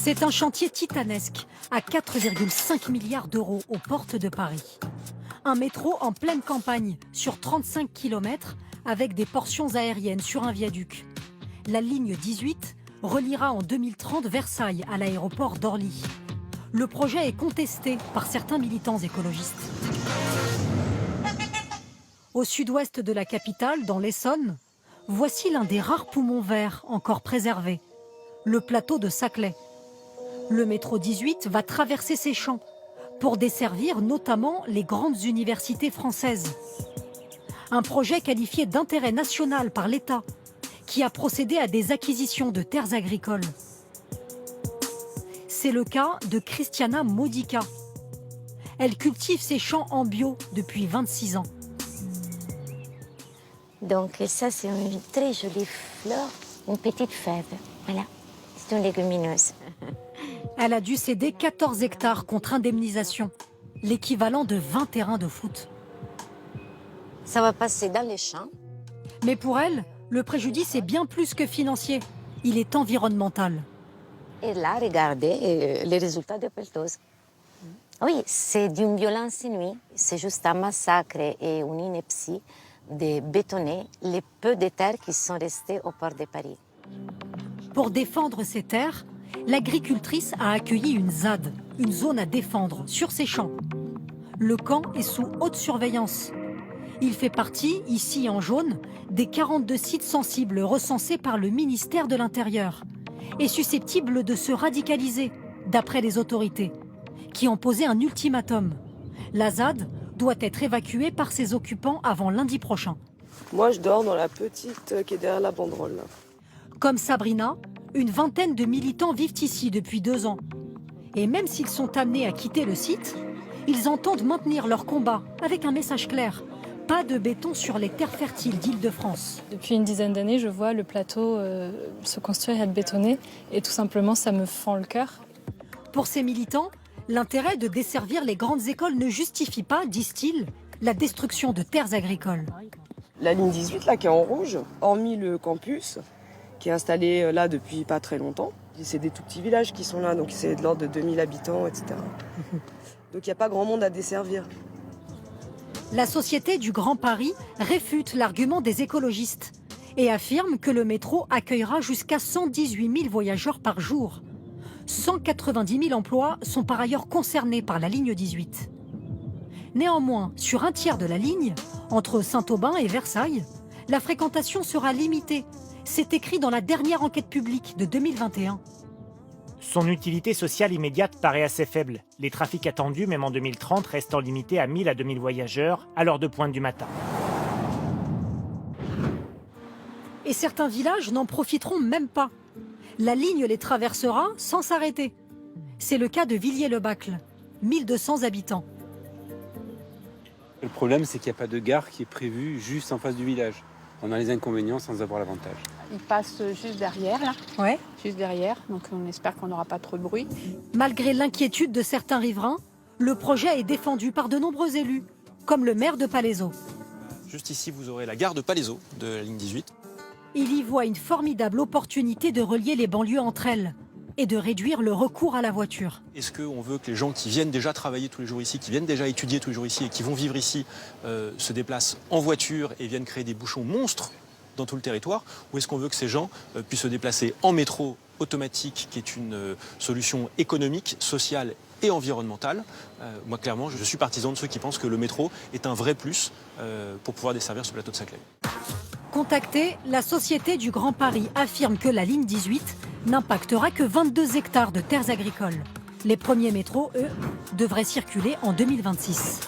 C'est un chantier titanesque à 4,5 milliards d'euros aux portes de Paris. Un métro en pleine campagne sur 35 km avec des portions aériennes sur un viaduc. La ligne 18 reliera en 2030 Versailles à l'aéroport d'Orly. Le projet est contesté par certains militants écologistes. Au sud-ouest de la capitale, dans l'Essonne, voici l'un des rares poumons verts encore préservés, le plateau de Saclay. Le métro 18 va traverser ces champs pour desservir notamment les grandes universités françaises. Un projet qualifié d'intérêt national par l'État qui a procédé à des acquisitions de terres agricoles. C'est le cas de Christiana Modica. Elle cultive ses champs en bio depuis 26 ans. Donc ça, c'est une très jolie fleur, une petite fève. Voilà, c'est une légumineuse. Elle a dû céder 14 hectares contre indemnisation, l'équivalent de 20 terrains de foot. Ça va passer dans les champs. Mais pour elle, le préjudice est bien plus que financier. Il est environnemental. Et là, regardez les résultats de pelletose. Oui, c'est d'une violence inouïe. C'est juste un massacre et une ineptie de bétonner les peu de terres qui sont restées au port de Paris. Pour défendre ces terres, l'agricultrice a accueilli une ZAD, une zone à défendre, sur ses champs. Le camp est sous haute surveillance. Il fait partie, ici en jaune, des 42 sites sensibles recensés par le ministère de l'Intérieur et susceptibles de se radicaliser, d'après les autorités, qui ont posé un ultimatum. La ZAD doit être évacuée par ses occupants avant lundi prochain. Moi, je dors dans la petite qui est derrière la banderole. Là. Comme Sabrina, une vingtaine de militants vivent ici depuis 2 ans. Et même s'ils sont amenés à quitter le site, ils entendent maintenir leur combat avec un message clair. Pas de béton sur les terres fertiles d'Île-de-France. Depuis une dizaine d'années, je vois le plateau se construire et être bétonné. Et tout simplement, ça me fend le cœur. Pour ces militants, l'intérêt de desservir les grandes écoles ne justifie pas, disent-ils, la destruction de terres agricoles. La ligne 18, là, qui est en rouge, hormis le campus, qui est installé là depuis pas très longtemps. C'est des tout petits villages qui sont là, donc c'est de l'ordre de 2000 habitants, etc. Donc il n'y a pas grand monde à desservir. La Société du Grand Paris réfute l'argument des écologistes et affirme que le métro accueillera jusqu'à 118 000 voyageurs par jour. 190 000 emplois sont par ailleurs concernés par la ligne 18. Néanmoins, sur un tiers de la ligne, entre Saint-Aubin et Versailles, la fréquentation sera limitée. C'est écrit dans la dernière enquête publique de 2021. Son utilité sociale immédiate paraît assez faible. Les trafics attendus, même en 2030, restant limités à 1000 à 2000 voyageurs à l'heure de pointe du matin. Et certains villages n'en profiteront même pas. La ligne les traversera sans s'arrêter. C'est le cas de Villiers-le-Bacle, 1200 habitants. Le problème, c'est qu'il n'y a pas de gare qui est prévue juste en face du village. On a les inconvénients sans avoir l'avantage. Il passe juste derrière, là. Ouais. Juste derrière, donc on espère qu'on n'aura pas trop de bruit. Malgré l'inquiétude de certains riverains, le projet est défendu par de nombreux élus, comme le maire de Palaiseau. Juste ici, vous aurez la gare de Palaiseau, de la ligne 18. Il y voit une formidable opportunité de relier les banlieues entre elles et de réduire le recours à la voiture. Est-ce qu'on veut que les gens qui viennent déjà travailler tous les jours ici, qui viennent déjà étudier tous les jours ici et qui vont vivre ici, se déplacent en voiture et viennent créer des bouchons monstres dans tout le territoire? Ou est-ce qu'on veut que ces gens puissent se déplacer en métro automatique, qui est une solution économique, sociale et environnementale? Moi, clairement, je suis partisan de ceux qui pensent que le métro est un vrai plus pour pouvoir desservir ce plateau de Saclay. Contactée, la Société du Grand Paris affirme que la ligne 18 n'impactera que 22 hectares de terres agricoles. Les premiers métros, eux, devraient circuler en 2026.